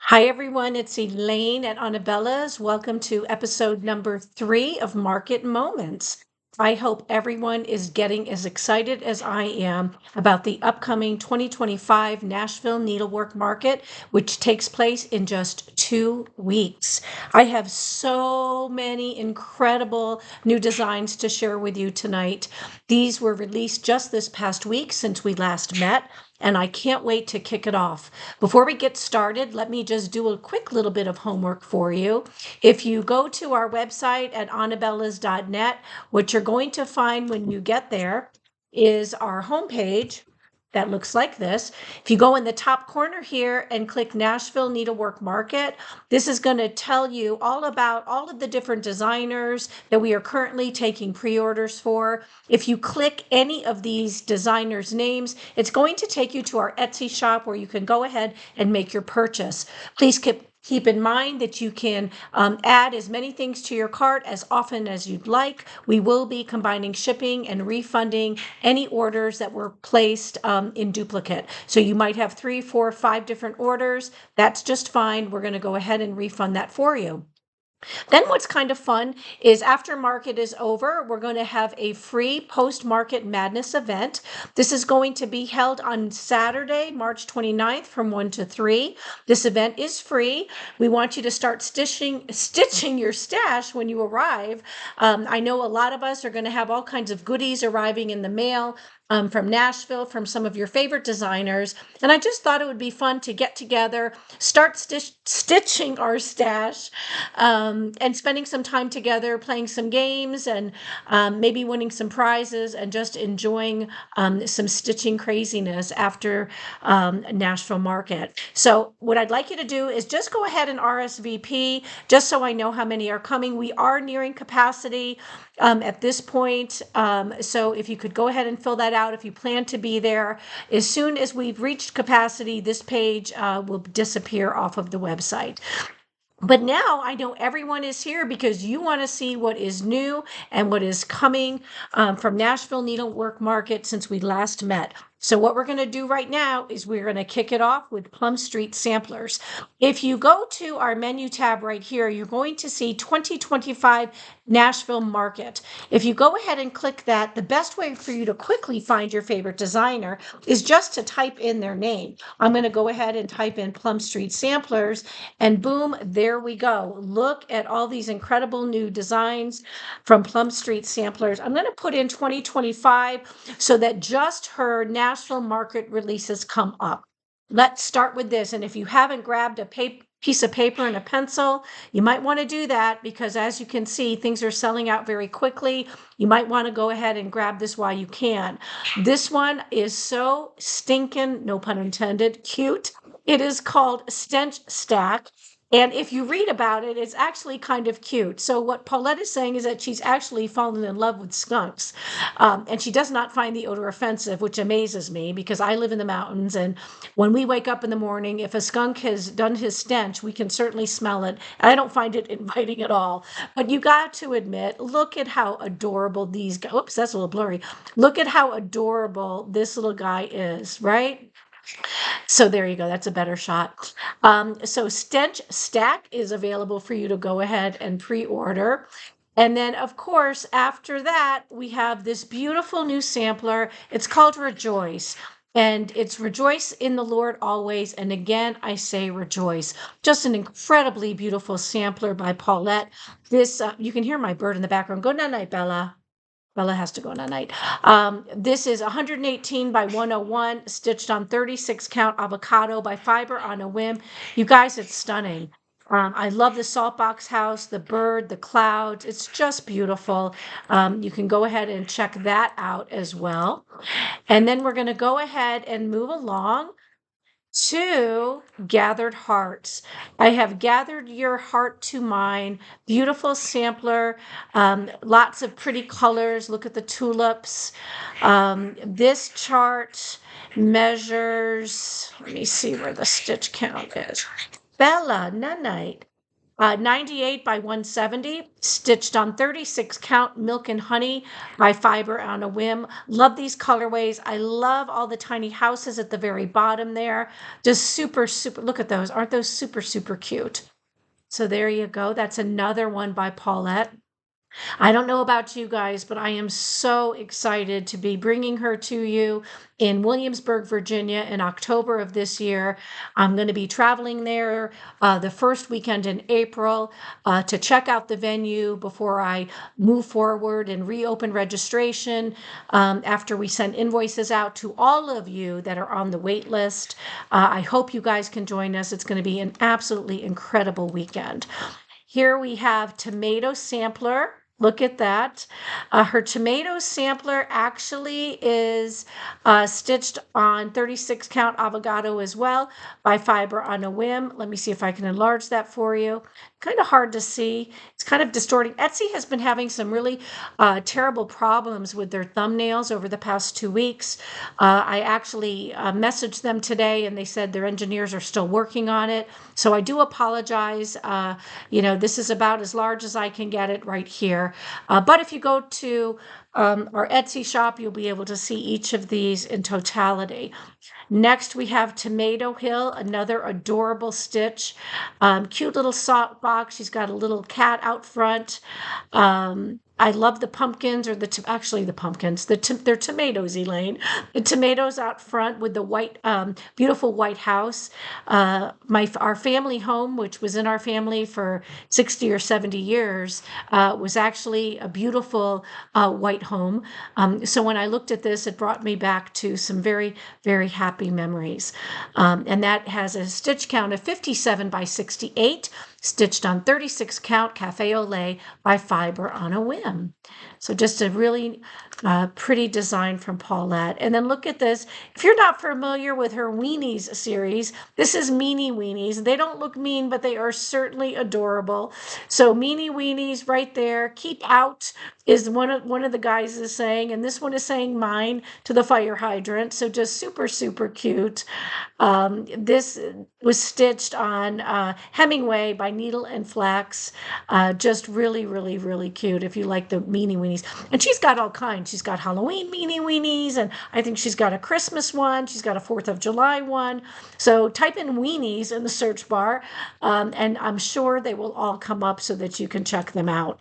Hi, everyone. It's Elaine at Anabellas. Welcome to episode number 3 of Market Moments. I hope everyone is getting as excited as I am about the upcoming 2025 Nashville Needlework Market, which takes place in just 2 weeks. I have so many incredible new designs to share with you tonight. These were released just this past week since we last met, and I can't wait to kick it off. Before we get started, let me just do a quick little bit of homework for you. If you go to our website at anabellas.net, what you're going to find when you get there is our homepage that looks like this. If you go in the top corner here and click Nashville Needlework Market, this is going to tell you all about all of the different designers that we are currently taking pre-orders for. If you click any of these designers' names, it's going to take you to our Etsy shop where you can go ahead and make your purchase. Please keep in mind that you can add as many things to your cart as often as you'd like. We will be combining shipping and refunding any orders that were placed in duplicate. So you might have 3, 4, 5 different orders. That's just fine. We're going to go ahead and refund that for you. Then what's kind of fun is after market is over, we're going to have a free post-market madness event. This is going to be held on Saturday, March 29th from 1 to 3. This event is free. We want you to start stitching your stash when you arrive. I know a lot of us are going to have all kinds of goodies arriving in the mail. From Nashville, from some of your favorite designers. And I just thought it would be fun to get together, start stitching our stash, and spending some time together, playing some games, and maybe winning some prizes, and just enjoying some stitching craziness after Nashville Market. So what I'd like you to do is just go ahead and RSVP, just so I know how many are coming. We are nearing capacity at this point. So if you could go ahead and fill that out if you plan to be there. As soon as we've reached capacity, this page will disappear off of the website. But now I know everyone is here because you want to see what is new and what is coming from Nashville Needlework Market since we last met. So what we're going to do right now is we're going to kick it off with Plum Street samplers. If you go to our menu tab right here, you're going to see 2025 Nashville Market. If you go ahead and click that, the best way for you to quickly find your favorite designer is just to type in their name. I'm going to go ahead and type in Plum Street samplers, and boom, there we go. Look at all these incredible new designs from Plum Street samplers. I'm going to put in 2025 so that just her Nashville Market releases come up. Let's start with this. And if you haven't grabbed a piece of paper and a pencil, you might want to do that because, as you can see, things are selling out very quickly. You might want to go ahead and grab this while you can. This one is so stinking, no pun intended, cute. It is called Stench Stack. And if you read about it, it's actually kind of cute. So what Paulette is saying is that she's actually fallen in love with skunks. And she does not find the odor offensive, which amazes me because I live in the mountains. And when we wake up in the morning, if a skunk has done his stench, we can certainly smell it. I don't find it inviting at all. But you got to admit, look at how adorable these guys. Oops, that's a little blurry. Look at how adorable this little guy is, right? So there you go. That's a better shot. So Stench Stack is available for you to go ahead and pre-order. And then, of course, after that, we have this beautiful new sampler. It's called Rejoice. And it's Rejoice in the Lord always. And again, I say rejoice. Just an incredibly beautiful sampler by Paulette. This, you can hear my bird in the background. Go night-night, Bella. Bella has to go night. This is 118 by 101, stitched on 36 count avocado by fiber on a whim. You guys, it's stunning. I love the saltbox house, the bird, the clouds. It's just beautiful. You can go ahead and check that out as well. And then we're going to go ahead and move along to Gathered Hearts. I have gathered your heart to mine. Beautiful sampler, lots of pretty colors. Look at the tulips. This chart measures, let me see where the stitch count is. Bella, night. 98 by 170, stitched on 36 count, milk and honey by Fiber on a Whim. Love these colorways. I love all the tiny houses at the very bottom there. Just super, super, look at those. Aren't those super, super cute? So there you go. That's another one by Paulette. I don't know about you guys, but I am so excited to be bringing her to you in Williamsburg, Virginia in October of this year. I'm going to be traveling there the first weekend in April to check out the venue before I move forward and reopen registration after we send invoices out to all of you that are on the wait list. I hope you guys can join us. It's going to be an absolutely incredible weekend. Here we have Tomato Sampler. Look at that. Her tomato sampler actually is stitched on 36 count avocado as well by Fiber on a Whim. Let me see if I can enlarge that for you. Kind of hard to see. It's kind of distorting. Etsy has been having some really terrible problems with their thumbnails over the past 2 weeks. I actually messaged them today and they said their engineers are still working on it. So I do apologize. This is about as large as I can get it right here. But if you go to our Etsy shop, you'll be able to see each of these in totality. Next, we have Tomato Hill, another adorable stitch. Cute little sock box. She's got a little cat out front. I love the pumpkins, or actually the pumpkins. They're tomatoes, Elaine. The tomatoes out front with the white, beautiful white house. Our family home, which was in our family for 60 or 70 years, was actually a beautiful white home. So when I looked at this, it brought me back to some very, very happy memories. And that has a stitch count of 57 by 68, stitched on 36 count cafe au lait by Fiber on a Whim. So just a really pretty design from Paulette. And then look at this. If you're not familiar with her Weenies series, this is Meanie Weenies. They don't look mean, but they are certainly adorable. So Meanie Weenies right there. Keep out is one of the guys is saying, and this one is saying mine to the fire hydrant. So just super, super cute. This was stitched on Hemingway by Needle and Flax. Just really, really, really cute if you like the Meanie Weenies. And she's got all kinds. She's got Halloween Meanie Weenies, and I think she's got a Christmas one. She's got a 4th of July one. So type in Weenies in the search bar, and I'm sure they will all come up so that you can check them out.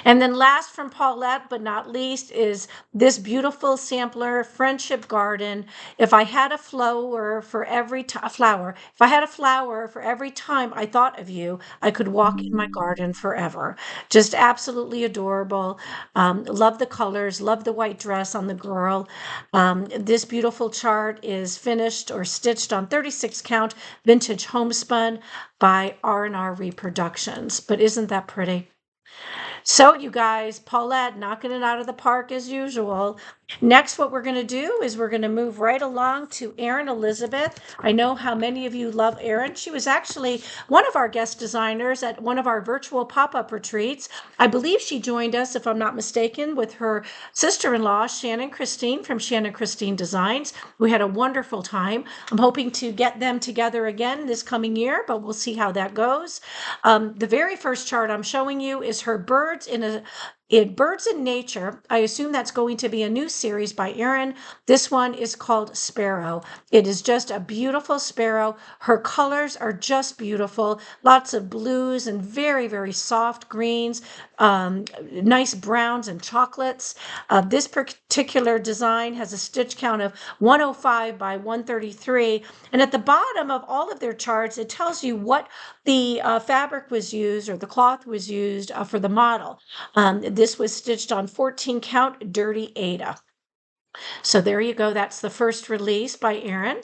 And then last from Paulette, but not least, is this beautiful sampler, Friendship Garden. If I had a flower for every flower, if I had a flower for every time I thought of you, I could walk in my garden forever. Just absolutely adorable. Love the colors, love the white dress on the girl. This beautiful chart is finished or stitched on 36 count vintage homespun by R&R Reproductions. But isn't that pretty? So you guys, Paulette knocking it out of the park as usual. Next, what we're going to do is we're going to move right along to Erin Elizabeth. I know how many of you love Erin. She was actually one of our guest designers at one of our virtual pop-up retreats. I believe she joined us, if I'm not mistaken, with her sister-in-law, Shannon Christine from Shannon Christine Designs. We had a wonderful time. I'm hoping to get them together again this coming year, but we'll see how that goes. The very first chart I'm showing you is her birds in Birds in Nature. I assume that's going to be a new series by Erin. This one is called Sparrow. It is just a beautiful sparrow. Her colors are just beautiful. Lots of blues and very, very soft greens, nice browns and chocolates. This particular design has a stitch count of 105 by 133. And at the bottom of all of their charts, it tells you what the fabric was used or the cloth was used for the model. This was stitched on 14 count Dirty Ada. So there you go. That's the first release by Erin.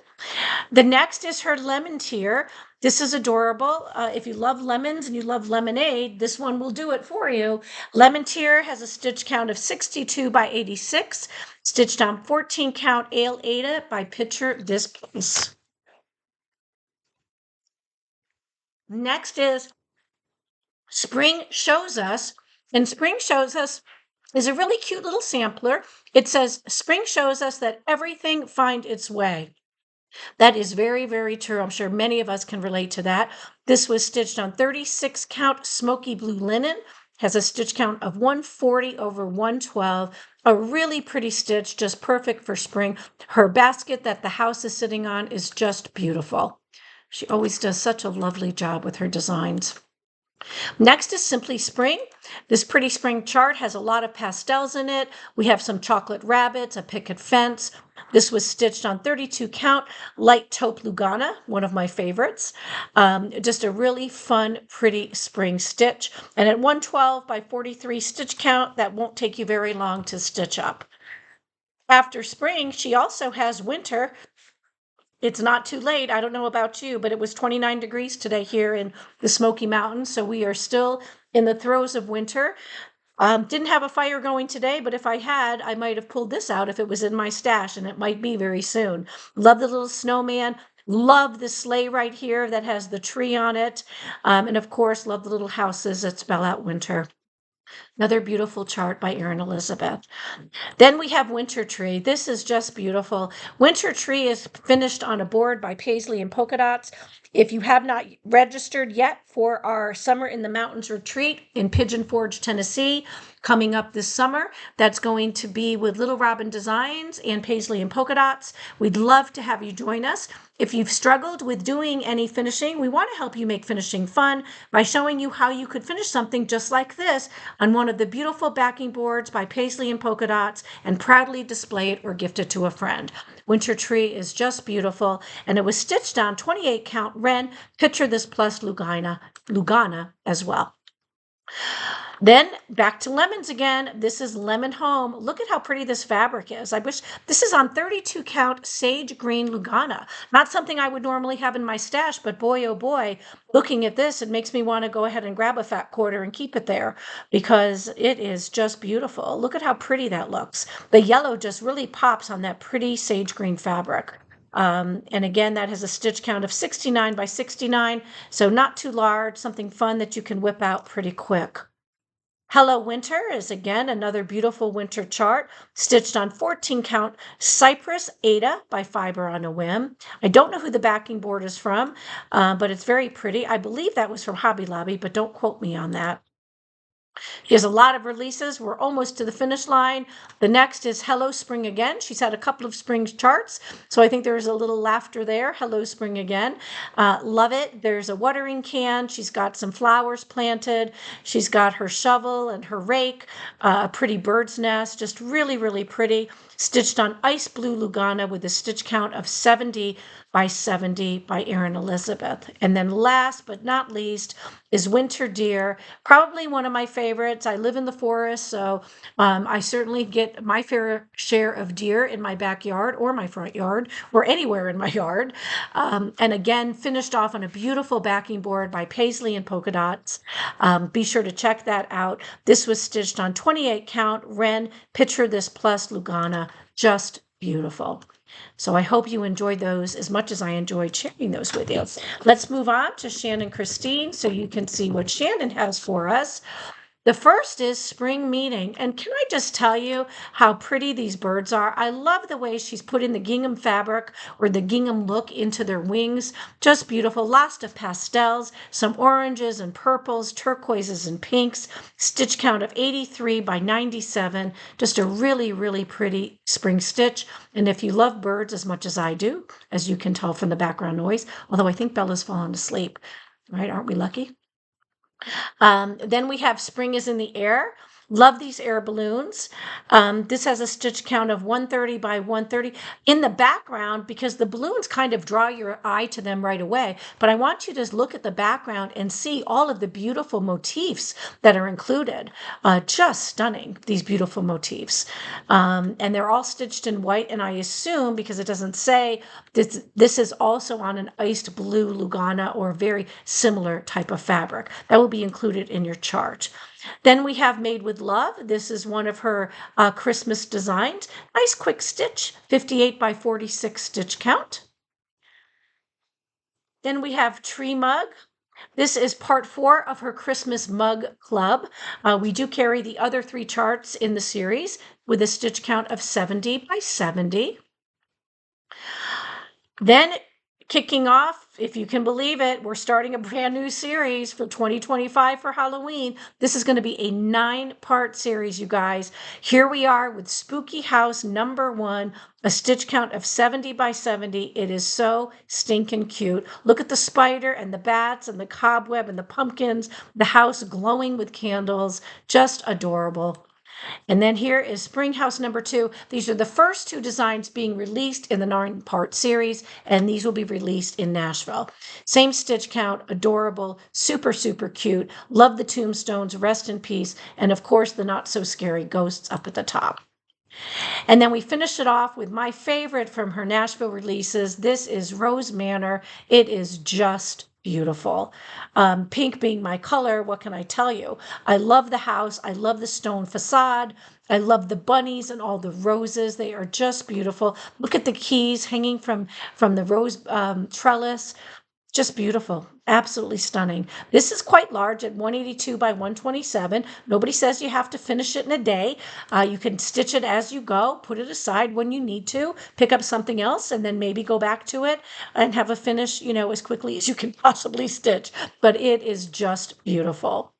The next is her lemon tier. This is adorable. If you love lemons and you love lemonade, this one will do it for you. Lemon tier has a stitch count of 62 by 86, stitched on 14 count Ale Ada by Picture This Place. Next is Spring Shows Us. And Spring Shows Us is a really cute little sampler. It says, Spring shows us that everything finds its way. That is very, very true. I'm sure many of us can relate to that. This was stitched on 36 count smoky blue linen, has a stitch count of 140 over 112. A really pretty stitch, just perfect for spring. Her basket that the house is sitting on is just beautiful. She always does such a lovely job with her designs. Next is Simply Spring. This pretty spring chart has a lot of pastels in it. We have some chocolate rabbits, a picket fence. This was stitched on 32 count light taupe Lugana, one of my favorites. Just a really fun, pretty spring stitch. And at 112 by 43 stitch count, that won't take you very long to stitch up. After spring, she also has winter. It's not too late. I don't know about you, but it was 29 degrees today here in the Smoky Mountains. So we are still in the throes of winter. Didn't have a fire going today, but if I had, I might have pulled this out if it was in my stash, and it might be very soon. Love the little snowman. Love the sleigh right here that has the tree on it. And of course, love the little houses that spell out winter. Another beautiful chart by Erin Elizabeth. Then we have Winter Tree. This is just beautiful. Winter Tree is finished on a board by Paisley and Polka Dots. If you have not registered yet for our Summer in the Mountains retreat in Pigeon Forge, Tennessee, coming up this summer, that's going to be with Little Robin Designs and Paisley and Polka Dots. We'd love to have you join us. If you've struggled with doing any finishing, we want to help you make finishing fun by showing you how you could finish something just like this on one of the beautiful backing boards by Paisley and Polka Dots and proudly display it or gift it to a friend. Winter Tree is just beautiful, and it was stitched on 28 count Ren. Picture this plus Lugana as well. Then back to lemons again. This is Lemon Home. Look at how pretty this fabric is. I wish this is on 32 count sage green Lugana. Not something I would normally have in my stash, but boy, oh boy, looking at this, it makes me want to go ahead and grab a fat quarter and keep it there because it is just beautiful. Look at how pretty that looks. The yellow just really pops on that pretty sage green fabric. And again, that has a stitch count of 69 by 69, so not too large, something fun that you can whip out pretty quick. Hello Winter is again another beautiful winter chart, stitched on 14 count Cypress Ada by Fiber on a Whim. I don't know who the backing board is from, but it's very pretty. I believe that was from Hobby Lobby, but don't quote me on that. She has a lot of releases. We're almost to the finish line. The next is Hello Spring Again. She's had a couple of spring charts, so I think there's a little laughter there. Hello Spring Again. Love it. There's a watering can. She's got some flowers planted. She's got her shovel and her rake, a pretty bird's nest, just really, really pretty. Stitched on ice blue Lugana with a stitch count of 70 by 70 by Erin Elizabeth. And then last but not least is Winter Deer, probably one of my favorites. I live in the forest, so I certainly get my fair share of deer in my backyard or my front yard or anywhere in my yard. And again, finished off on a beautiful backing board by Paisley and Polka Dots. Be sure to check that out. This was stitched on 28 count Ren. Picture this plus Lugana. Just beautiful. So I hope you enjoyed those as much as I enjoyed sharing those with you. Let's move on to Shannon Christine so you can see what Shannon has for us. The first is Spring Meeting. And can I just tell you how pretty these birds are? I love the way she's put in the gingham fabric or the gingham look into their wings. Just beautiful. Lots of pastels, some oranges and purples, turquoises and pinks. Stitch count of 83 by 97. Just a really, really pretty spring stitch. And if you love birds as much as I do, as you can tell from the background noise, although I think Bella's fallen asleep, right? Aren't we lucky? Then we have Spring is in the Air. Love these air balloons. This has a stitch count of 130 by 130 in the background because the balloons kind of draw your eye to them right away. But I want you to look at the background and see all of the beautiful motifs that are included. Just stunning, these beautiful motifs. And they're all stitched in white, and I assume, because it doesn't say, this is also on an iced blue Lugana or very similar type of fabric. That will be included in your chart. Then we have Made with Love. This is one of her Christmas designs. Nice quick stitch, 58 by 46 stitch count. Then we have Tree Mug. This is part 4 of her Christmas Mug Club. We do carry the other 3 charts in the series with a stitch count of 70 by 70. Then kicking off, if you can believe it, we're starting a brand new series for 2025 for Halloween. This is going to be a 9-part series, you guys. Here we are with Spooky House #1, a stitch count of 70 by 70. It is so stinking cute. Look at the spider and the bats and the cobweb and the pumpkins, the house glowing with candles. Just adorable. And then here is Spring House #2. These are the first 2 designs being released in the 9-part series, and these will be released in Nashville. Same stitch count, adorable, super, super cute. Love the tombstones, rest in peace, and of course the not so scary ghosts up at the top. And then we finish it off with my favorite from her Nashville releases. This is Rose Manor. It is just beautiful. Pink being my color, what can I tell you? I love the house. I love the stone facade. I love the bunnies and all the roses. They are just beautiful. Look at the keys hanging from the rose trellis. Just beautiful. Absolutely stunning. This is quite large at 182 by 127. Nobody says you have to finish it in a day. You can stitch it as you go, put it aside when you need to, pick up something else, and then maybe go back to it and have a finish, as quickly as you can possibly stitch. But it is just beautiful.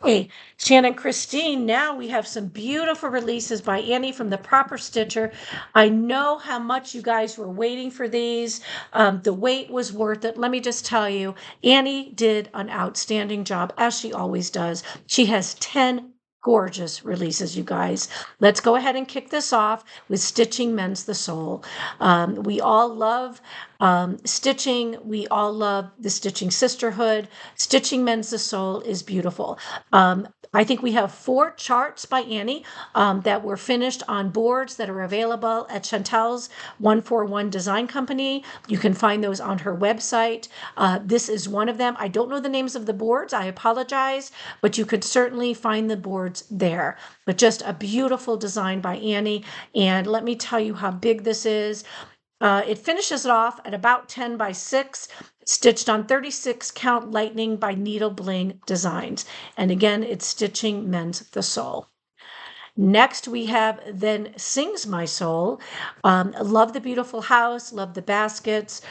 Hey, Shannon, Christine, now we have some beautiful releases by Annie from the Proper Stitcher. I know how much you guys were waiting for these. The wait was worth it. Let me just tell you, Annie did an outstanding job, as she always does. She has 10 gorgeous releases, you guys. Let's go ahead and kick this off with Stitching Mends the Soul. We all love stitching. We all love the Stitching Sisterhood. Stitching Mends the Soul is beautiful. I think we have 4 charts by Annie that were finished on boards that are available at Chantel's 141 Design Company. You can find those on her website. This is one of them. I don't know the names of the boards. I apologize, but you could certainly find the boards there. But just a beautiful design by Annie. And let me tell you how big this is. It finishes it off at about 10 by 6, stitched on 36 count lightning by Needle Bling Designs. And again, it's Stitching Mends the Soul. Next, we have Then Sings My Soul. Love the beautiful house, love the baskets.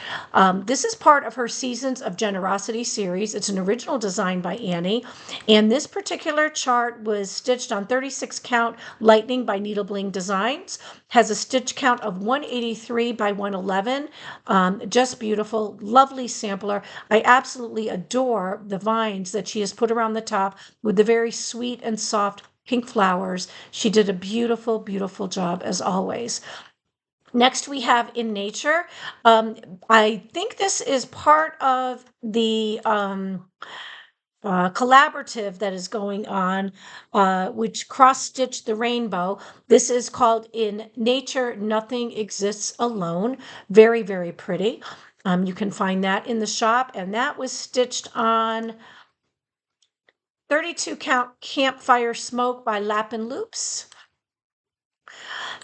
This is part of her Seasons of Generosity series. It's an original design by Annie. And this particular chart was stitched on 36 count lightning by Needle Bling Designs. Has a stitch count of 183 by 111. Just beautiful, lovely sampler. I absolutely adore the vines that she has put around the top with the very sweet and soft pink flowers. She did a beautiful, beautiful job as always. Next, we have In Nature. I think this is part of the collaborative that is going on, which cross-stitch the rainbow. This is called In Nature, Nothing Exists Alone. Very, very pretty. You can find that in the shop, and that was stitched on 32 count Campfire Smoke by Lappin' Loops.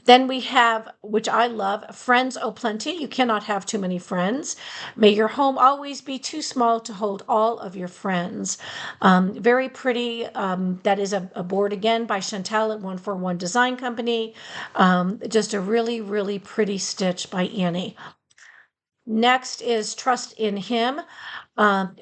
Then we have, which I love, Friends O' Plenty. You cannot have too many friends. May your home always be too small to hold all of your friends. Very pretty. That is a board again by Chantel at 141 Design Company. Just a really, really pretty stitch by Annie. Next is Trust in Him.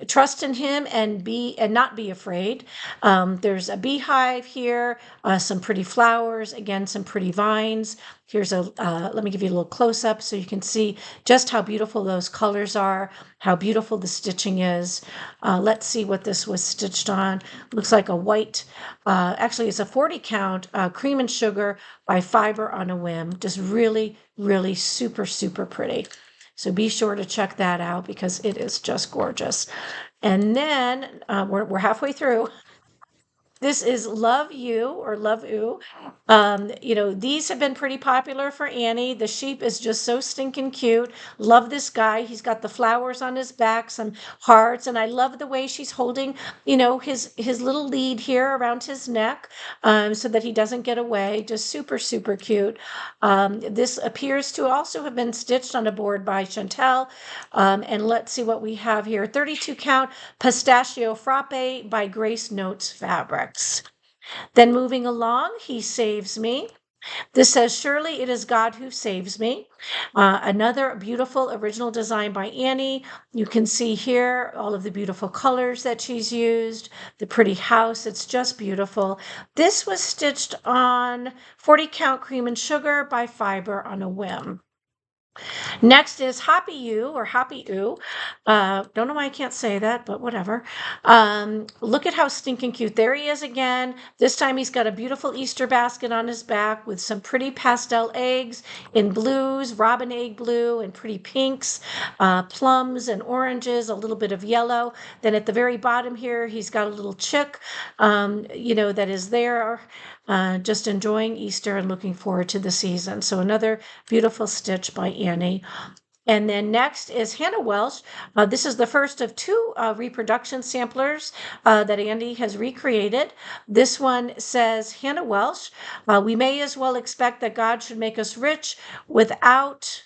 Trust in him and not be afraid. There's a beehive here, some pretty flowers, again, some pretty vines. Here's let me give you a little close up so you can see just how beautiful those colors are, how beautiful the stitching is. Let's see what this was stitched on. Looks like a white, actually it's a 40 count Cream and Sugar by Fiber on a Whim. Just really, really super, super pretty. So be sure to check that out because it is just gorgeous. And then we're halfway through. This is Love You or Love Oo. These have been pretty popular for Annie. The sheep is just so stinking cute. Love this guy. He's got the flowers on his back, some hearts, and I love the way she's holding, his little lead here around his neck, so that he doesn't get away. Just super, super cute. This appears to also have been stitched on a board by Chantel. And let's see what we have here. 32 count Pistachio Frappe by Grace Notes Fabrics. Then moving along, He Saves Me. This says, "Surely it is God who saves me." Another beautiful original design by Annie. You can see here all of the beautiful colors that she's used, the pretty house. It's just beautiful. This was stitched on 40 count cream and sugar by Fiber on a whim. Next is Hoppy You or Hoppy Oo. Don't know why I can't say that, but whatever. Look at how stinking cute. There he is again. This time he's got a beautiful Easter basket on his back with some pretty pastel eggs in blues, robin egg blue, and pretty pinks, plums and oranges, a little bit of yellow. Then at the very bottom here, he's got a little chick, that is there. Just enjoying Easter and looking forward to the season. So another beautiful stitch by Annie. And then next is Hannah Welsh. This is the first of two reproduction samplers that Andy has recreated. This one says, Hannah Welsh, "We may as well expect that God should make us rich without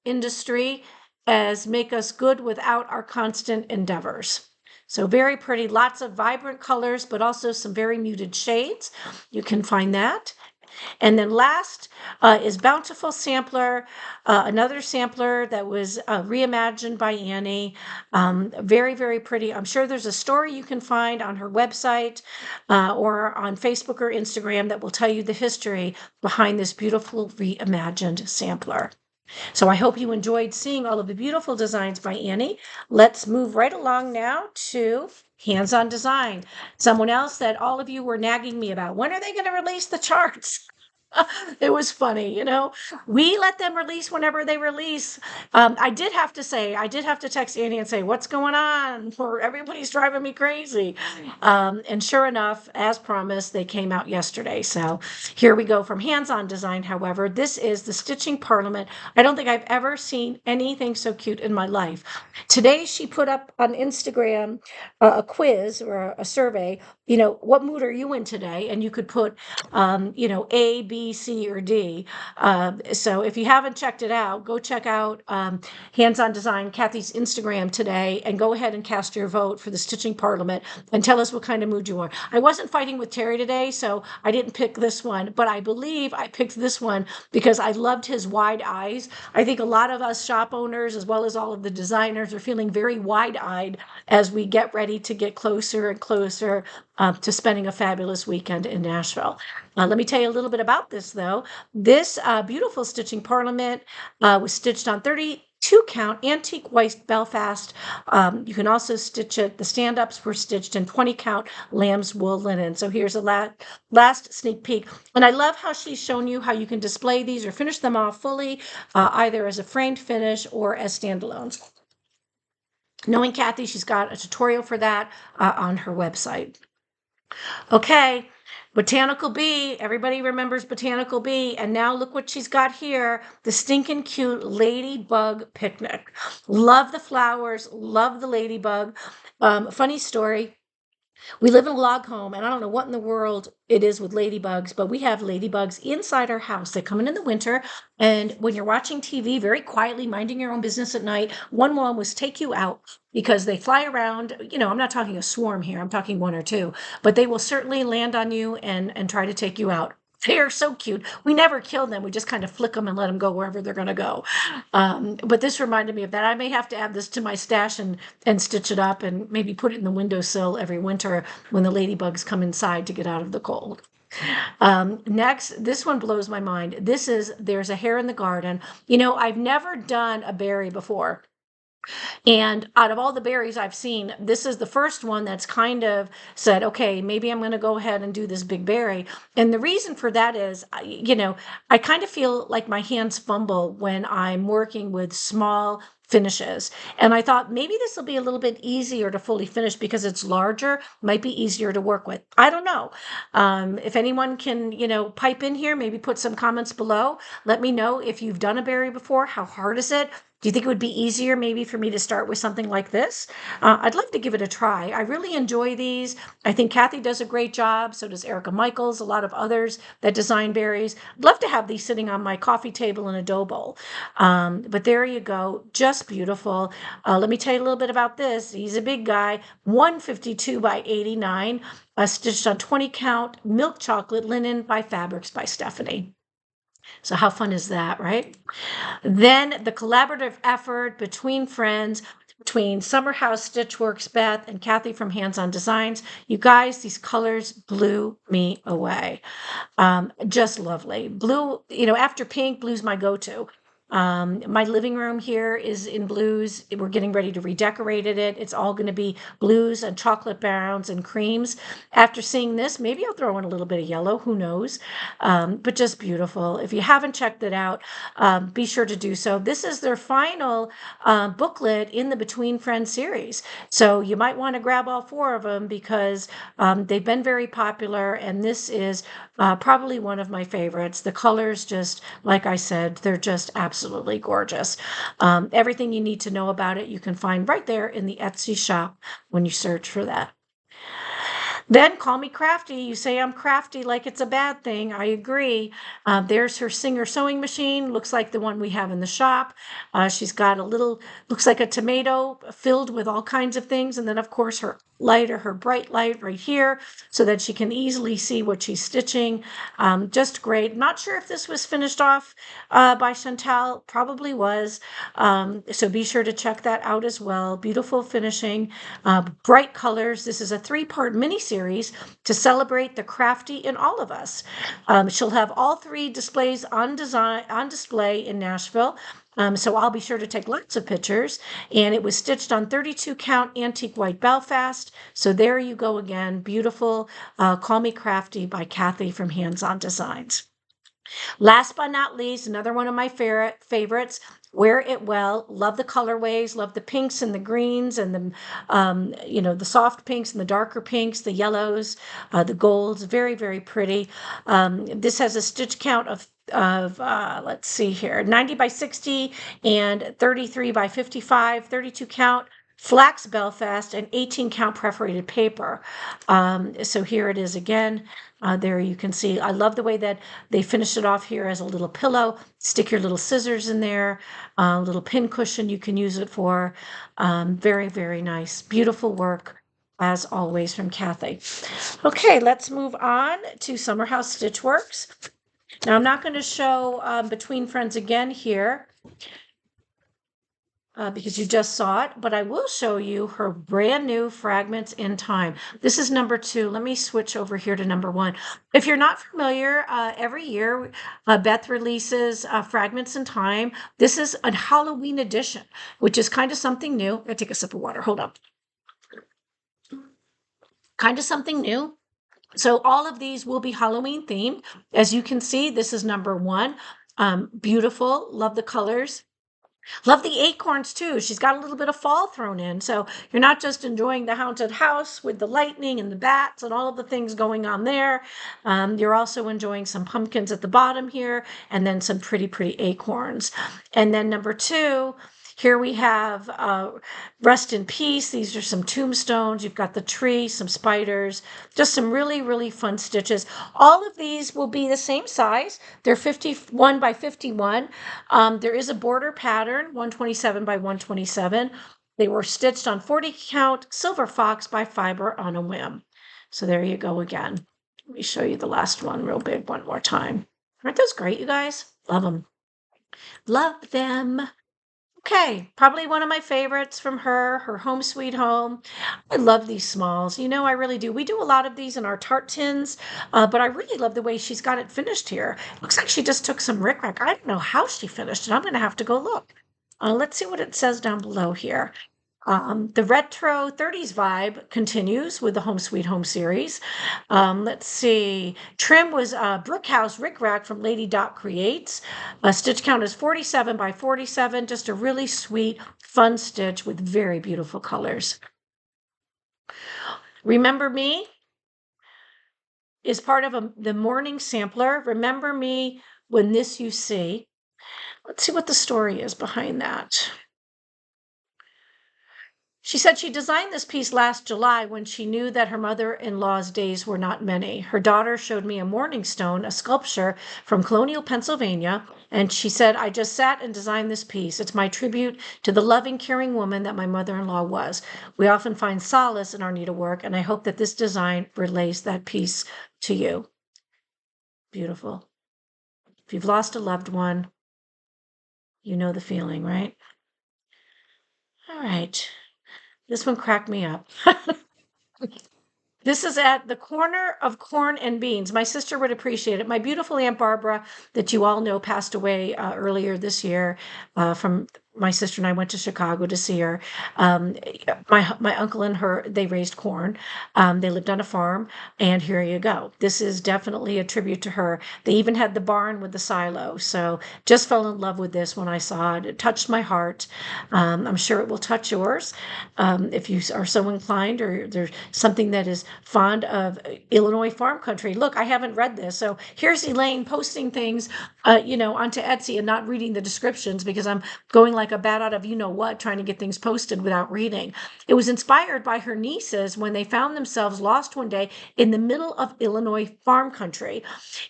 industry as make us good without our constant endeavors." So very pretty, lots of vibrant colors, but also some very muted shades. You can find that. And then last is Bountiful Sampler, another sampler that was reimagined by Annie. Very, very pretty. I'm sure there's a story you can find on her website or on Facebook or Instagram that will tell you the history behind this beautiful reimagined sampler. So I hope you enjoyed seeing all of the beautiful designs by Annie. Let's move right along now to hands-on design. Someone else that all of you were nagging me about. When are they going to release the charts? It was funny, we let them release whenever they release. I did have to text Annie and say, what's going on? Or everybody's driving me crazy. And sure enough, as promised, they came out yesterday. So here we go from hands-on design. However, this is the Stitching Parliament. I don't think I've ever seen anything so cute in my life. Today, she put up on Instagram a quiz or a survey, what mood are you in today? And you could put, A, B, C, or D. So if you haven't checked it out, go check out Hands-On Design, Kathy's Instagram today, and go ahead and cast your vote for the Stitching Parliament and tell us what kind of mood you are. I wasn't fighting with Terry today, so I didn't pick this one, but I believe I picked this one because I loved his wide eyes. I think a lot of us shop owners, as well as all of the designers, are feeling very wide-eyed as we get ready to get closer and closer to spending a fabulous weekend in Nashville. Let me tell you a little bit about this, though. This beautiful Stitching Parliament was stitched on 32 count antique white Belfast. You can also stitch it. The stand-ups were stitched in 20 count lamb's wool linen. So here's a last sneak peek. And I love how she's shown you how you can display these or finish them off fully, either as a framed finish or as standalones. Knowing Kathy, she's got a tutorial for that on her website. Okay, Botanical Bee. Everybody remembers Botanical Bee. And now look what she's got here. The stinking cute ladybug picnic. Love the flowers. Love the ladybug. Funny story. We live in a log home, and I don't know what in the world it is with ladybugs, but we have ladybugs inside our house. They come in the winter, and when you're watching TV very quietly, minding your own business at night, one will almost take you out because they fly around. I'm not talking a swarm here. I'm talking one or two, but they will certainly land on you and try to take you out. They are so cute. We never kill them. We just kind of flick them and let them go wherever they're going to go. But this reminded me of that. I may have to add this to my stash and stitch it up and maybe put it in the windowsill every winter when the ladybugs come inside to get out of the cold. Next, this one blows my mind. This is There's a Hare in the Garden. I've never done a berry before. And out of all the berries I've seen, this is the first one that's kind of said, okay, maybe I'm going to go ahead and do this big berry. And the reason for that is, I kind of feel like my hands fumble when I'm working with small finishes. And I thought maybe this will be a little bit easier to fully finish because it's larger, might be easier to work with. I don't know. If anyone can, pipe in here, maybe put some comments below. Let me know if you've done a berry before. How hard is it? Do you think it would be easier maybe for me to start with something like this? I'd love to give it a try. I really enjoy these. I think Kathy does a great job. So does Erica Michaels, a lot of others that design berries. I'd love to have these sitting on my coffee table in a dough bowl. But there you go. Just beautiful. Let me tell you a little bit about this. He's a big guy, 152 by 89, stitched on 20 count milk chocolate linen by Fabrics by Stephanie. So how fun is that, right? Then the collaborative effort between friends, between Summer House Stitchworks, Beth, and Kathy from Hands On Designs. You guys, these colors blew me away. Just lovely. Blue, after pink, blue's my go-to. My living room here is in blues. We're getting ready to redecorate it. It's all going to be blues and chocolate browns and creams. After seeing this, maybe I'll throw in a little bit of yellow. Who knows? But just beautiful. If you haven't checked it out, be sure to do so. This is their final booklet in the Between Friends series. So you might want to grab all 4 of them because they've been very popular, and this is probably one of my favorites. The colors, just like I said, they're just absolutely gorgeous. Everything you need to know about it, you can find right there in the Etsy shop when you search for that. Then call me crafty. You say I'm crafty like it's a bad thing. I agree. There's her Singer sewing machine. Looks like the one we have in the shop. She's got a little, looks like a tomato filled with all kinds of things. And then, of course, her light or her bright light right here so that she can easily see what she's stitching. Just great. Not sure if this was finished off by Chantal. Probably was. So be sure to check that out as well. Beautiful finishing, bright colors. This is a 3-part mini series to celebrate the crafty in all of us. She'll have all 3 displays on display in Nashville. So I'll be sure to take lots of pictures. And it was stitched on 32 count antique white Belfast. So there you go again. Beautiful. Call Me Crafty by Kathy from Hands On Designs. Last but not least, another one of my favorites, Wear It Well. Love the colorways, love the pinks and the greens and the soft pinks and the darker pinks, the yellows, the golds. Very, very pretty. This has a stitch count of let's see here, 90 by 60 and 33 by 55, 32 count flax Belfast and 18 count perforated paper. So here it is again. There you can see, I love the way that they finish it off here as a little pillow. Stick your little scissors in there, a little pin cushion you can use it for. Very, very nice. Beautiful work, as always, from Kathy. Okay, let's move on to Summer House Stitchworks. Now, I'm not going to show Between Friends again here because you just saw it, but I will show you her brand new Fragments in Time. This is number 2. Let me switch over here to number 1. If you're not familiar, every year Beth releases Fragments in Time. This is a Halloween edition, which is kind of something new. I'm going to take a sip of water. Hold up. Kind of something new. So all of these will be Halloween themed. As you can see, this is number 1. Beautiful. Love the colors. Love the acorns too. She's got a little bit of fall thrown in. So you're not just enjoying the haunted house with the lightning and the bats and all of the things going on there. You're also enjoying some pumpkins at the bottom here and then some pretty, pretty acorns. And then number 2, here we have Rest in Peace. These are some tombstones. You've got the tree, some spiders, just some really, really fun stitches. All of these will be the same size. They're 51 by 51. There is a border pattern, 127 by 127. They were stitched on 40 count Silver Fox by Fiber on a Whim. So there you go again. Let me show you the last one real big one more time. Aren't those great, you guys? Love them. Love them. Okay, probably one of my favorites from her Home Sweet Home. I love these smalls. I really do. We do a lot of these in our tart tins, but I really love the way she's got it finished here. Looks like she just took some rickrack. I don't know how she finished it. I'm going to have to go look. Let's see what it says down below here. The retro 30s vibe continues with the Home Sweet Home series. Let's see. Trim was Brookhouse Rickrack from Lady Dot Creates. Stitch count is 47 by 47. Just a really sweet, fun stitch with very beautiful colors. Remember Me is part of the morning sampler. Remember Me When This You See. Let's see what the story is behind that. She said she designed this piece last July when she knew that her mother-in-law's days were not many. Her daughter showed me a mourning stone, a sculpture from colonial Pennsylvania, and she said, I just sat and designed this piece. It's my tribute to the loving, caring woman that my mother-in-law was. We often find solace in our needlework, and I hope that this design relays that piece to you. Beautiful. If you've lost a loved one, you know the feeling, right? All right. This one cracked me up. This is at the corner of corn and beans. My sister would appreciate it. My beautiful Aunt Barbara, that you all know, passed away earlier this year from my sister and I went to Chicago to see her. My uncle and her, they raised corn. They lived on a farm, and here you go. This is definitely a tribute to her. They even had the barn with the silo. So just fell in love with this when I saw it. It touched my heart. I'm sure it will touch yours if you are so inclined, or there's something that is fond of Illinois farm country. Look, I haven't read this. So here's Elaine posting things, onto Etsy and not reading the descriptions because I'm going like a bat out of you-know-what, trying to get things posted without reading. It was inspired by her nieces when they found themselves lost one day in the middle of Illinois farm country.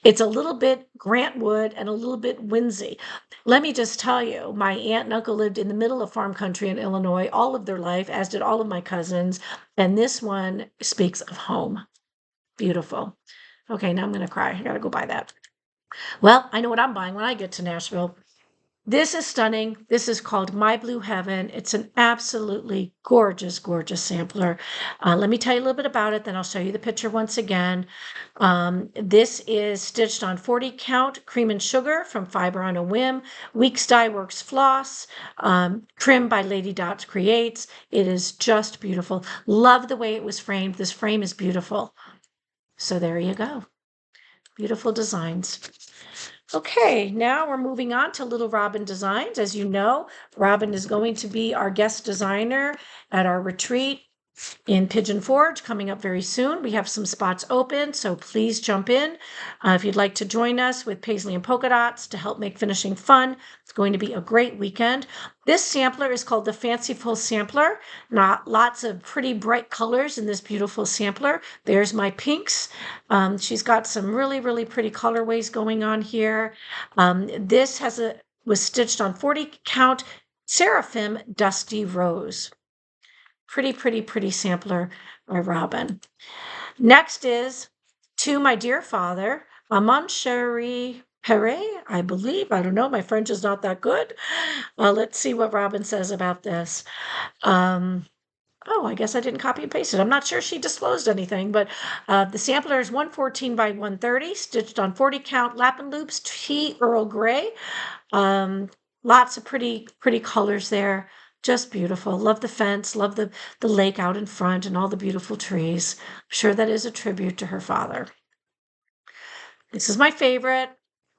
It's a little bit Grant Wood and a little bit whimsy. Let me just tell you, my aunt and uncle lived in the middle of farm country in Illinois all of their life, as did all of my cousins. And this one speaks of home. Beautiful. Okay, now I'm going to cry. I got to go buy that. Well, I know what I'm buying when I get to Nashville. This is stunning. This is called My Blue Heaven. It's an absolutely gorgeous, gorgeous sampler. Let me tell you a little bit about it, then I'll show you the picture once again. This is stitched on 40 count cream and sugar from Fiber on a Whim, Weeks Dye Works floss, trim by Lady Dots Creates. It is just beautiful. Love the way it was framed. This frame is beautiful. So there you go. Beautiful designs. Okay, now we're moving on to Little Robin Designs. As you know, Robin is going to be our guest designer at our retreat in Pigeon Forge coming up very soon. We have some spots open, so please jump in. If you'd like to join us with Paisley and Polka Dots to help make finishing fun, it's going to be a great weekend. This sampler is called the Fanciful Sampler. Not lots of pretty bright colors in this beautiful sampler. There's my pinks. She's got some really, really pretty colorways going on here. This was stitched on 40 count Seraphim Dusty Rose. Pretty, pretty, pretty sampler by Robin. Next is To My Dear Father, a Mon Chéri Perret, I believe. I don't know. My French is not that good. Let's see what Robin says about this. I guess I didn't copy and paste it. I'm not sure she disclosed anything, but the sampler is 114 by 130, stitched on 40 count lap and loops, tea Earl Grey. Lots of pretty, pretty colors there. Just beautiful. Love the fence, love the lake out in front and all the beautiful trees. I'm sure that is a tribute to her father. This is my favorite.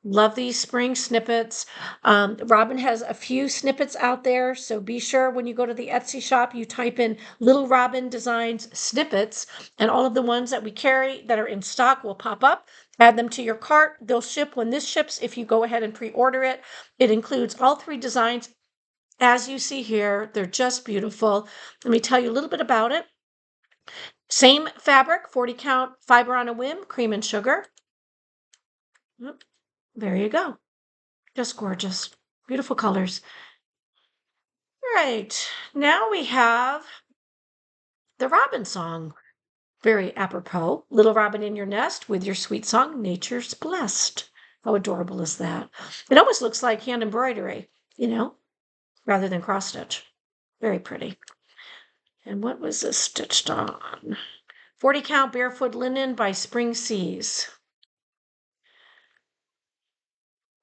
Love these spring snippets. Robin has a few snippets out there, so be sure when you go to the Etsy shop, you type in Little Robin Designs snippets, and all of the ones that we carry that are in stock will pop up. Add them to your cart. They'll ship when this ships if you go ahead and pre-order it. It includes all 3 designs. As you see here, they're just beautiful. Let me tell you a little bit about it. Same fabric, 40 count Fiber on a Whim, cream and sugar. There you go. Just gorgeous. Beautiful colors. All right, now we have the Robin song. Very apropos. Little Robin in your nest with your sweet song, Nature's Blessed. How adorable is that? It almost looks like hand embroidery, rather than cross stitch. Very pretty. And what was this stitched on? 40 count barefoot linen by Spring Seas.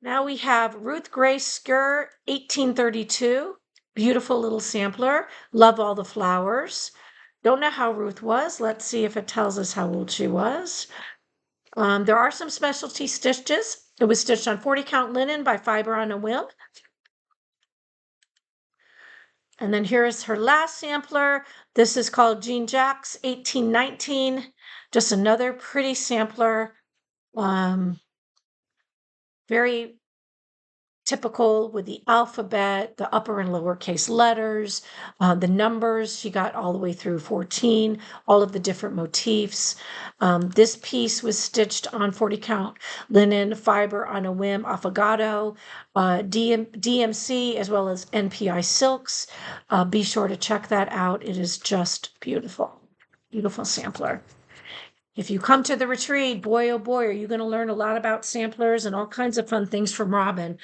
Now we have Ruth Gray Skur 1832. Beautiful little sampler. Love all the flowers. Don't know how Ruth was. Let's see if it tells us how old she was. There are some specialty stitches. It was stitched on 40 count linen by Fiber on a Whim. And then here is her last sampler. This is called Jean Jacques 1819. Just another pretty sampler. Very typical with the alphabet, the upper and lowercase letters, the numbers. She got all the way through 14, all of the different motifs. This piece was stitched on 40 count linen, fiber on a whim, affogato, DMC, as well as NPI silks. Be sure to check that out. It is just beautiful. Beautiful sampler. If you come to the retreat, boy, oh boy, are you going to learn a lot about samplers and all kinds of fun things from Robin.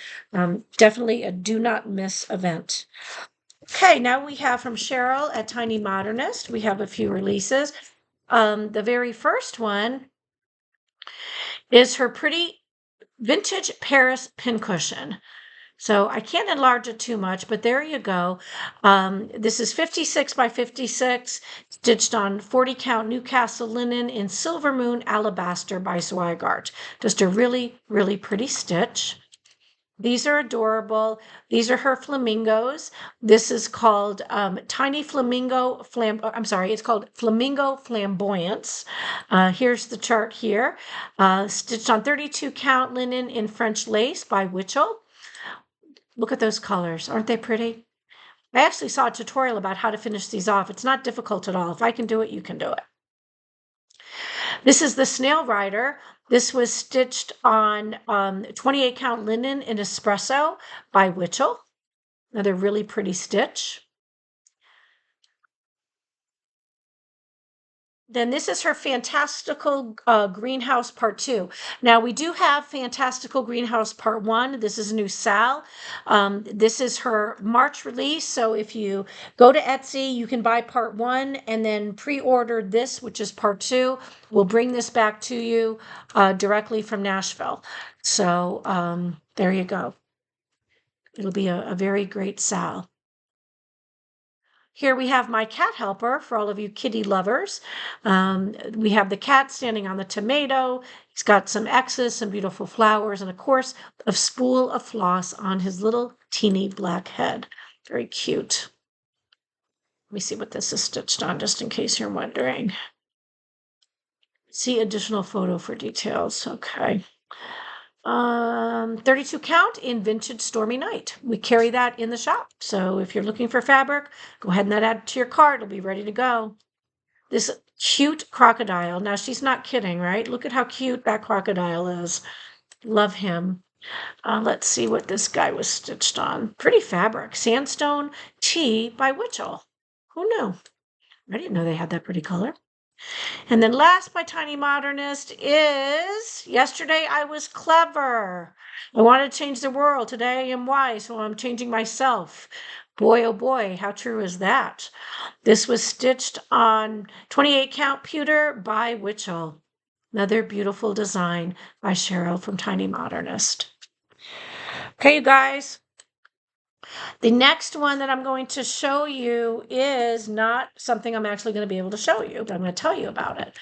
Definitely a do not miss event. Okay, now we have from Cheryl at Tiny Modernist. We have a few releases. The very first one is her pretty vintage Paris pincushion. So I can't enlarge it too much, but there you go. This is 56 by 56, stitched on 40 count Newcastle linen in Silver Moon Alabaster by Zweigart. Just a really, really pretty stitch. These are adorable. These are her flamingos. This is called Tiny Flamingo it's called Flamingo Flamboyance. Here's the chart here. Stitched on 32 count linen in French lace by Witchell. Look at those colors. Aren't they pretty? I actually saw a tutorial about how to finish these off. It's not difficult at all. If I can do it, you can do it. This is the Snail Rider. This was stitched on 28 count linen in espresso by Witchell. Another really pretty stitch. Then this is her Fantastical Greenhouse Part 2. Now, we do have Fantastical Greenhouse Part 1. This is new Sal. This is her March release. So if you go to Etsy, you can buy Part 1 and then pre-order this, which is Part 2. We'll bring this back to you directly from Nashville. So there you go. It'll be a very great Sal. Here we have my cat helper for all of you kitty lovers. We have the cat standing on the tomato. He's got some X's, some beautiful flowers, and of course, a spool of floss on his little teeny black head. Very cute. Let me see what this is stitched on, just in case you're wondering. See additional photo for details. Okay. 32 count in Vintage Stormy Night. We carry that in the shop. So if you're looking for fabric, go ahead and add it to your cart. It'll be ready to go. This cute crocodile. Now, she's not kidding, right? Look at how cute that crocodile is. Love him. Let's see what this guy was stitched on. Pretty fabric. Sandstone Tea by Witchell. Who knew? I didn't know they had that pretty color. And then last by Tiny Modernist is Yesterday I Was Clever. I wanted to change the world. Today I am wise, so I'm changing myself. Boy, oh boy, how true is that? This was stitched on 28 count pewter by Witchell. Another beautiful design by Cheryl from Tiny Modernist. Okay, you guys. The next one that I'm going to show you is not something I'm actually going to be able to show you, but I'm going to tell you about it.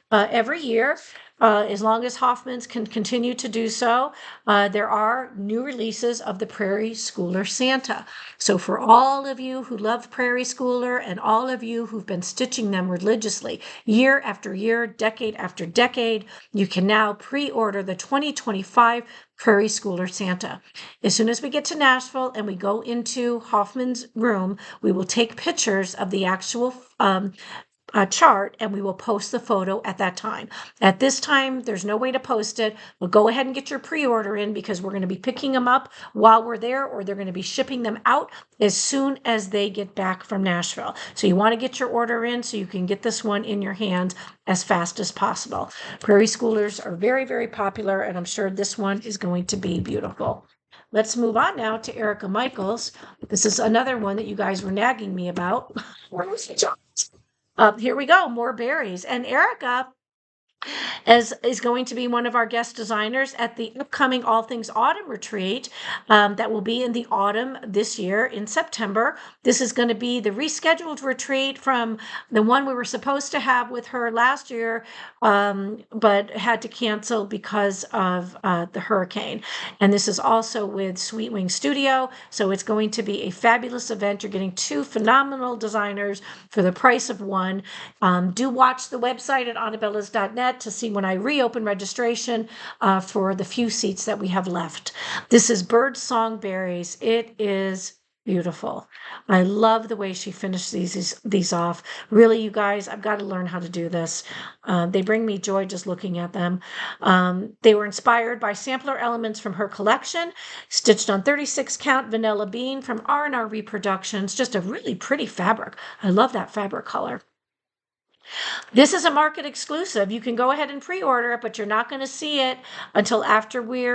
Every year, as long as Hoffman's can continue to do so, there are new releases of the Prairie Schooler Santa. So for all of you who love Prairie Schooler and all of you who've been stitching them religiously, year after year, decade after decade, you can now pre-order the 2025 Prairie Schooler Santa. As soon as we get to Nashville and we go into Hoffman's room, we will take pictures of the actual chart and we will post the photo at that time. At this time, there's no way to post it, but go ahead and get your pre-order in because we're going to be picking them up while we're there, or they're going to be shipping them out as soon as they get back from Nashville. So you want to get your order in so you can get this one in your hands as fast as possible. Prairie Schoolers are very, very popular, and I'm sure this one is going to be beautiful. Let's move on now to Erica Michaels. This is another one that you guys were nagging me about. Where was it? Here we go, more berries. And Erica is going to be one of our guest designers at the upcoming All Things Autumn retreat that will be in the autumn this year in September. This is going to be the rescheduled retreat from the one we were supposed to have with her last year, but had to cancel because of the hurricane. And this is also with Sweet Wing Studio. So it's going to be a fabulous event. You're getting two phenomenal designers for the price of one. Do watch the website at anabellas.net. internet to see when I reopen registration for the few seats that we have left. This is Bird Song Berries. It is beautiful. I love the way she finished these off. Really, you guys, I've got to learn how to do this. They bring me joy just looking at them. They were inspired by sampler elements from her collection, stitched on 36 count vanilla bean from R&R Reproductions. Just a really pretty fabric. I love that fabric color. This is a market exclusive. You can go ahead and pre-order it, but you're not going to see it until after we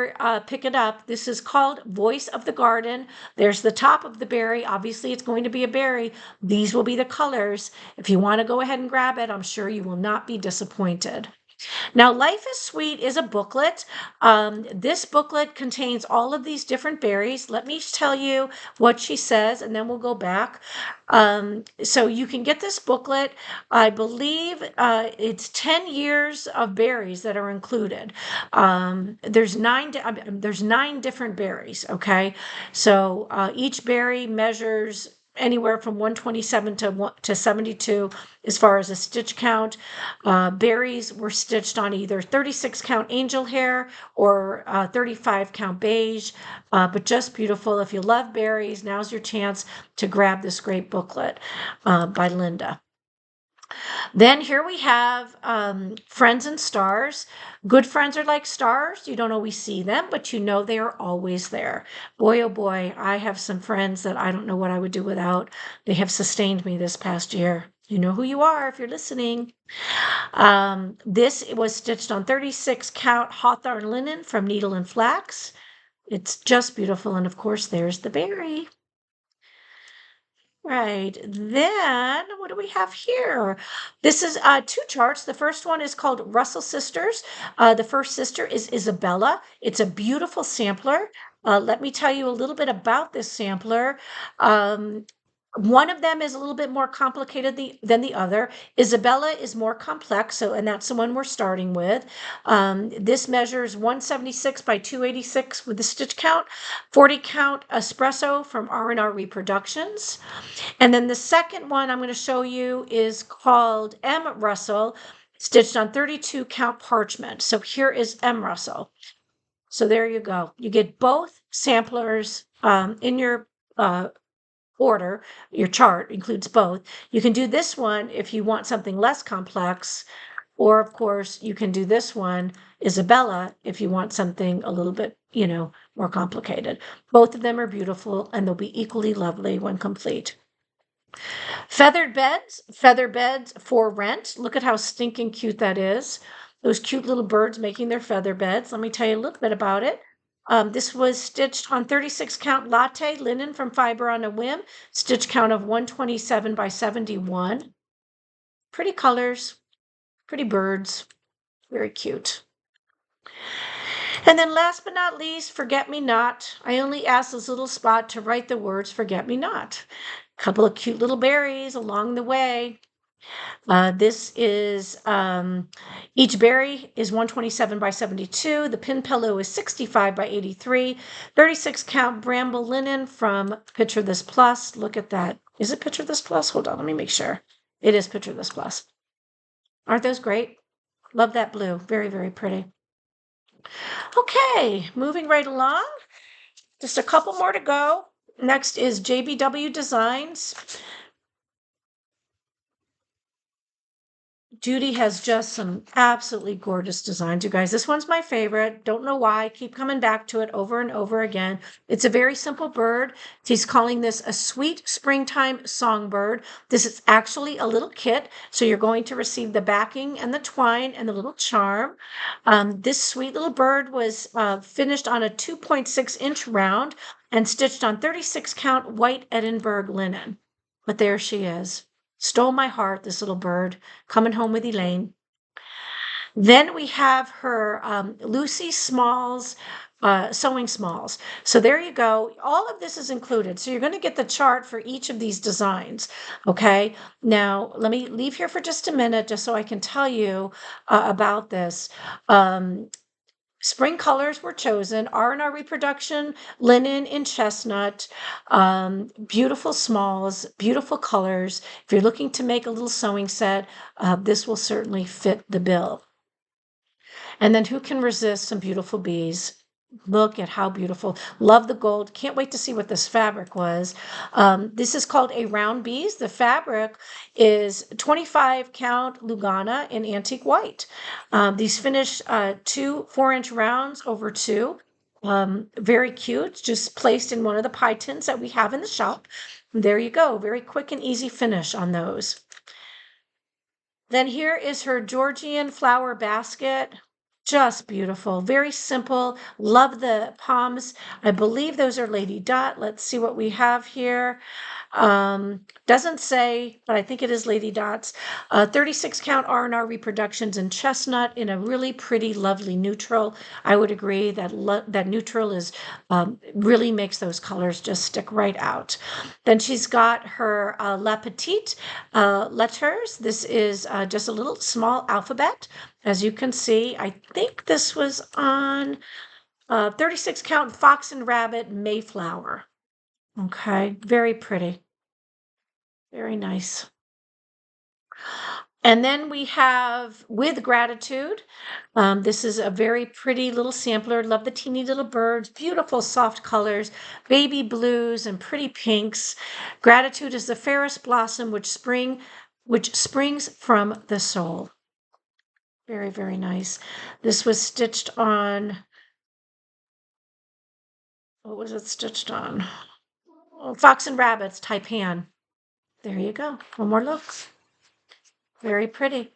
pick it up. This is called Voice of the Garden. There's the top of the berry. Obviously, it's going to be a berry. These will be the colors. If you want to go ahead and grab it, I'm sure you will not be disappointed. Now, Life is Sweet is a booklet. This booklet contains all of these different berries. Let me tell you what she says, and then we'll go back. So you can get this booklet. I believe it's 10 years of berries that are included. There's nine different berries, okay? So each berry measures anywhere from 127 to 72 as far as a stitch count. Berries were stitched on either 36 count angel hair or 35 count beige, but just beautiful. If you love berries, now's your chance to grab this great booklet by Linda. Then here we have Friends and Stars. Good friends are like stars. You don't always see them, but you know they are always there. Boy, oh boy, I have some friends that I don't know what I would do without. They have sustained me this past year. You know who you are if you're listening. This was stitched on 36 count Hawthorne linen from Needle and Flax. It's just beautiful. And of course, there's the berry. Right, then what do we have here? This is two charts. The first one is called Russell Sisters. The first sister is Isabella. It's a beautiful sampler. Let me tell you a little bit about this sampler. One of them is a little bit more complicated than the other. Isabella is more complex, and that's the one we're starting with. This measures 176 by 286 with the stitch count, 40 count espresso from R&R Reproductions. And then the second one I'm going to show you is called M. Russell, stitched on 32 count parchment. So here is M. Russell. So there you go. You get both samplers in your order. Your chart includes both. You can do this one if you want something less complex, or of course you can do this one, Isabella, if you want something a little bit, more complicated. Both of them are beautiful and they'll be equally lovely when complete. Feather beds for rent. Look at how stinking cute that is. Those cute little birds making their feather beds. Let me tell you a little bit about it. This was stitched on 36 count latte linen from Fiber on a Whim, stitch count of 127 by 71. Pretty colors, pretty birds, very cute. And then last but not least, Forget Me Not. I only asked this little spot to write the words Forget Me Not. A couple of cute little berries along the way. This is, each berry is 127 by 72. The pin pillow is 65 by 83. 36 count bramble linen from Picture This Plus. Look at that. Is it Picture This Plus? Hold on, let me make sure. It is Picture This Plus. Aren't those great? Love that blue. Very, very pretty. Okay, moving right along. Just a couple more to go. Next is JBW Designs. Judy has just some absolutely gorgeous designs, you guys. This one's my favorite. Don't know why. I keep coming back to it over and over again. It's a very simple bird. She's calling this a sweet springtime songbird. This is actually a little kit, so you're going to receive the backing and the twine and the little charm. This sweet little bird was finished on a 2.6-inch round and stitched on 36 count white Edinburgh linen. But there she is. Stole my heart, this little bird, coming home with Elaine. Then we have her Lucy Smalls, sewing smalls. So there you go. All of this is included. So you're going to get the chart for each of these designs. Okay. Now, let me leave here for just a minute, just so I can tell you about this. Spring colors were chosen, R&R Reproduction, linen in chestnut, beautiful smalls, beautiful colors. If you're looking to make a little sewing set, this will certainly fit the bill. And then who can resist some beautiful bees? Look at how beautiful. Love the gold. Can't wait to see what this fabric was. This is called a round bees. The fabric is 25 count Lugana in antique white. These finish 2 4-inch rounds over 2. Very cute, just placed in one of the pie tins that we have in the shop. There you go. Very quick and easy finish on those. Then here is her Georgian flower basket. Just beautiful, very simple. Love the palms. I believe those are Lady Dot. Let's see what we have here. Doesn't say, but I think it is Lady Dot's. 36 count R&R reproductions in chestnut in a really pretty, lovely neutral. I would agree that that neutral is really makes those colors just stick right out. Then she's got her La Petite letters. This is just a little small alphabet. As you can see, I think this was on 36 count Fox and Rabbit Mayflower. Okay, very pretty. Very nice. And then we have With Gratitude. This is a very pretty little sampler. Love the teeny little birds, beautiful soft colors, baby blues and pretty pinks. Gratitude is the fairest blossom which springs from the soul. Very, very nice. This was stitched on, what was it stitched on? Oh, Fox and Rabbits, Taipan. There you go. One more look. Very pretty.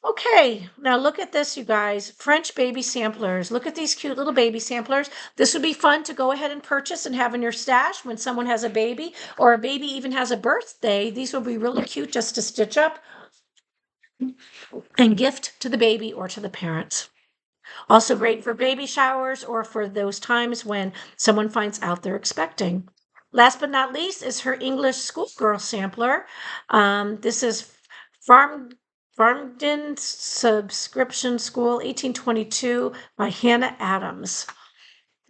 Okay, now look at this, you guys. French baby samplers. Look at these cute little baby samplers. This would be fun to go ahead and purchase and have in your stash when someone has a baby or a baby even has a birthday. These will be really cute just to stitch up and gift to the baby or to the parents. Also great for baby showers or for those times when someone finds out they're expecting. Last but not least is her English schoolgirl sampler. This is Farmington Subscription School, 1822 by Hannah Adams.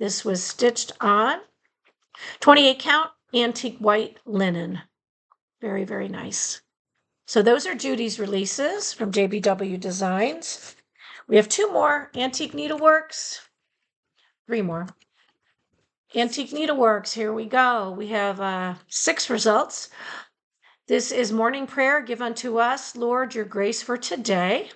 This was stitched on 28 count antique white linen. Very, very nice. So those are Judy's releases from JBW Designs. We have 2 more Antique Needleworks, 3 more. Antique Needleworks, here we go. We have 6 results. This is morning prayer, give unto us, Lord, your grace for today.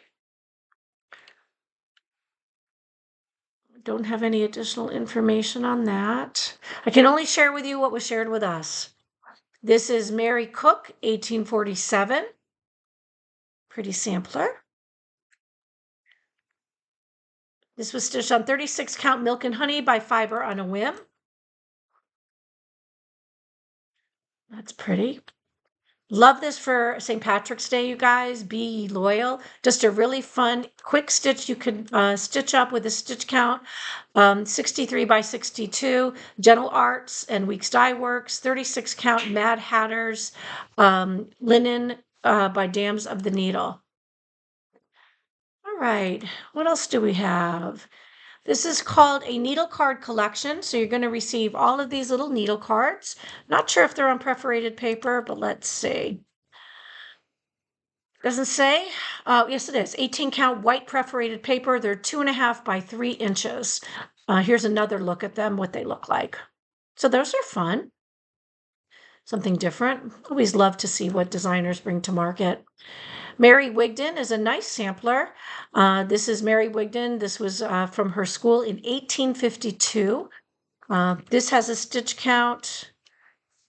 Don't have any additional information on that. I can only share with you what was shared with us. This is Mary Cook, 1847. Pretty sampler. This was stitched on 36 count Milk and Honey by Fiber on a Whim. That's pretty. Love this for St. Patrick's Day, you guys. Be loyal. Just a really fun, quick stitch you could stitch up with a stitch count. 63 by 62. Gentle Arts and Weeks Dye Works. 36 count Mad Hatters. Linen by Dams of the Needle. All right. What else do we have? This is called a needle card collection. So you're going to receive all of these little needle cards. Not sure if they're on perforated paper, but let's see. Doesn't say. Yes, it is. 18 count white perforated paper. They're 2.5 by 3 inches. Here's another look at them, what they look like. So those are fun. Something different. Always love to see what designers bring to market. Mary Wigden is a nice sampler. This is Mary Wigden. This was from her school in 1852. This has a stitch count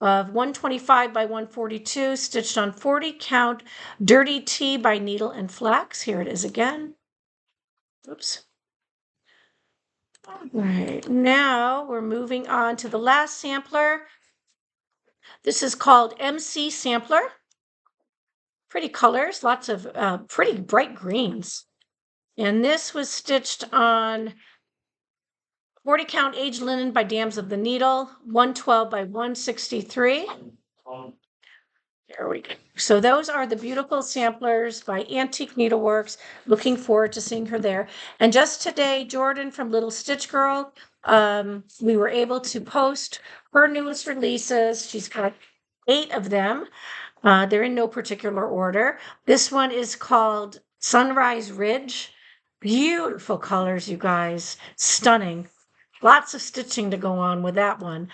of 125 by 142, stitched on 40 count Dirty Tea by Needle and Flax. Here it is again. Oops. All right, now we're moving on to the last sampler. This is called MC Sampler. Pretty colors, lots of pretty bright greens. And this was stitched on 40 count aged linen by Dams of the Needle, 112 by 163. There we go. So those are the beautiful samplers by Antique Needleworks. Looking forward to seeing her there. And just today, Jordan from Little Stitch Girl, we were able to post her newest releases. She's got 8 of them. They're in no particular order. This one is called Sunrise Ridge. Beautiful colors, you guys. Stunning. Lots of stitching to go on with that one.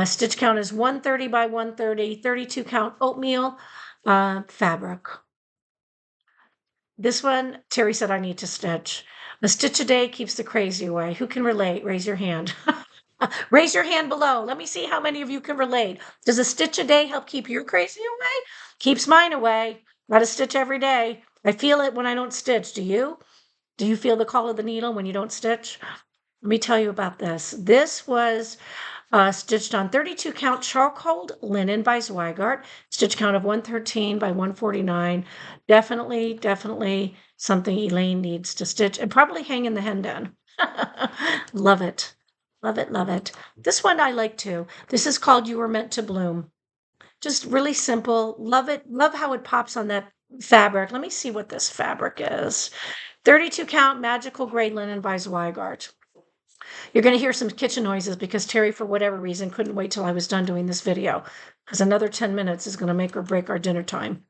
Stitch count is 130 by 130, 32 count oatmeal fabric. This one, Terry said I need to stitch. A stitch a day keeps the crazy away. Who can relate? Raise your hand. Raise your hand below. Let me see how many of you can relate. Does a stitch a day help keep your crazy away? Keeps mine away. Got to stitch every day. I feel it when I don't stitch. Do you? Do you feel the call of the needle when you don't stitch? Let me tell you about this. This was stitched on 32 count charcoal linen by Zweigart, stitch count of 113 by 149. Definitely something Elaine needs to stitch and probably hang in the hendon. Love it. Love it, love it. This one I like too. This is called You Were Meant to Bloom. Just really simple. Love it. Love how it pops on that fabric. Let me see what this fabric is. 32 count magical gray linen by Zweigart. You're going to hear some kitchen noises because Terry, for whatever reason, couldn't wait till I was done doing this video because another 10 minutes is going to make or break our dinner time.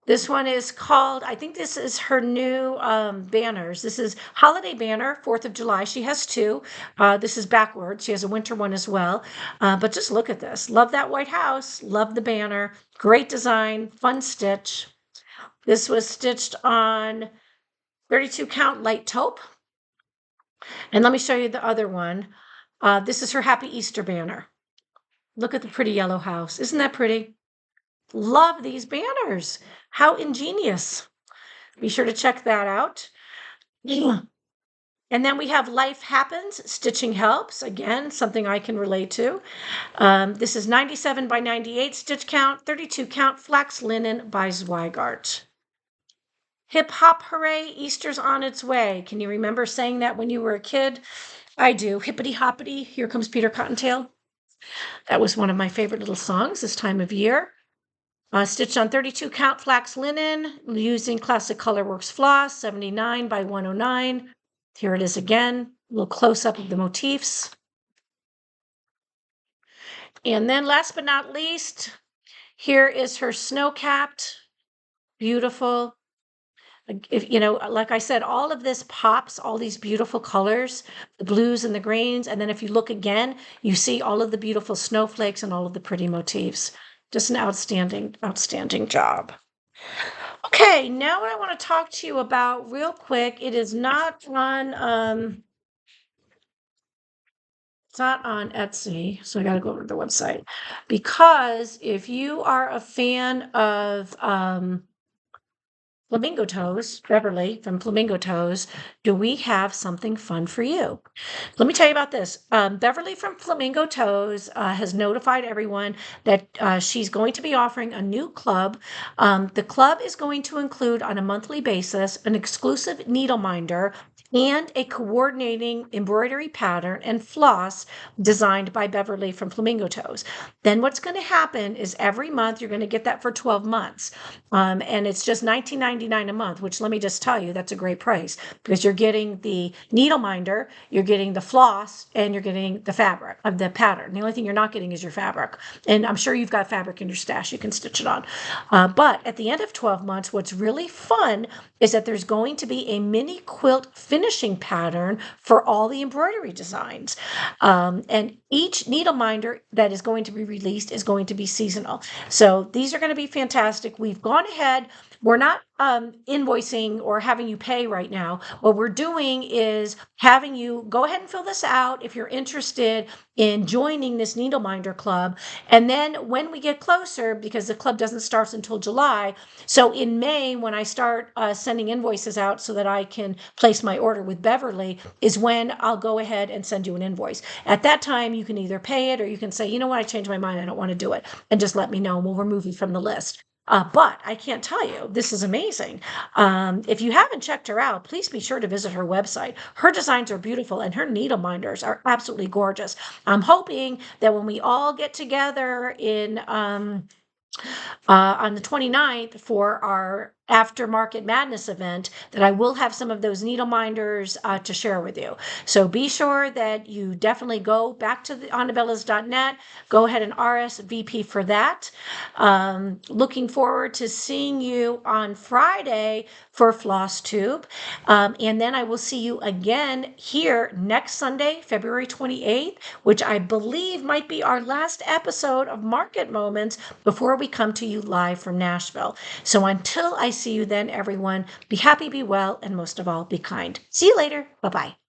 This one is called, I think this is her new banners. This is Holiday Banner, 4th of July. She has two. This is backwards. She has a winter one as well. But just look at this. Love that White House. Love the banner. Great design. Fun stitch. This was stitched on 32 count light taupe. And let me show you the other one. This is her Happy Easter banner. Look at the pretty yellow house. Isn't that pretty? Love these banners. How ingenious. Be sure to check that out. And then we have Life Happens, Stitching Helps. Again, something I can relate to. This is 97 by 98 stitch count, 32 count flax linen by Zweigart. Hip hop hooray, Easter's on its way. Can you remember saying that when you were a kid? I do. Hippity hoppity, here comes Peter Cottontail. That was one of my favorite little songs this time of year. Stitched on 32 count flax linen using Classic Colorworks floss, 79 by 109. Here it is again, a little close up of the motifs. And then last but not least, here is her snow-capped, beautiful. If, you know, like I said, all of this pops, all these beautiful colors, the blues and the greens. And then if you look again, you see all of the beautiful snowflakes and all of the pretty motifs. Just an outstanding job. Okay, now what I want to talk to you about real quick, it is not on it's not on Etsy, so I got to go over to the website. Because if you are a fan of Flamingo Toes, Beverly from Flamingo Toes, do we have something fun for you? Let me tell you about this. Beverly from Flamingo Toes has notified everyone that she's going to be offering a new club. The club is going to include on a monthly basis an exclusive needle minder and a coordinating embroidery pattern and floss designed by Beverly from Flamingo Toes. Then what's going to happen is every month you're going to get that for 12 months. And it's just $19.99 a month, which let me just tell you, that's a great price because you're getting the needle minder, you're getting the floss, and you're getting the fabric of the pattern. The only thing you're not getting is your fabric. And I'm sure you've got fabric in your stash. You can stitch it on. But at the end of 12 months, what's really fun is that there's going to be a mini quilt finishing pattern for all the embroidery designs. And each needle minder that is going to be released is going to be seasonal. So these are going to be fantastic. We've gone ahead. We're not invoicing or having you pay right now. What we're doing is having you go ahead and fill this out if you're interested in joining this needle minder club. And then when we get closer, because the club doesn't start until July, so in May, when I start sending invoices out so that I can place my order with Beverly, is when I'll go ahead and send you an invoice. At that time, you can either pay it or you can say, you know what, I changed my mind, I don't want to do it. And just let me know and we'll remove you from the list. But I can't tell you, this is amazing. If you haven't checked her out, please be sure to visit her website. Her designs are beautiful and her needle minders are absolutely gorgeous. I'm hoping that when we all get together in on the 29th for our after Market Madness event that I will have some of those needle minders to share with you. So be sure that you definitely go back to the anabellas.net, go ahead and RSVP for that. Looking forward to seeing you on Friday for Floss Tube. And then I will see you again here next Sunday, February 28th, which I believe might be our last episode of Market Moments before we come to you live from Nashville. So until I see you then, everyone, be happy, be well, and most of all, be kind. See you later. Bye-bye.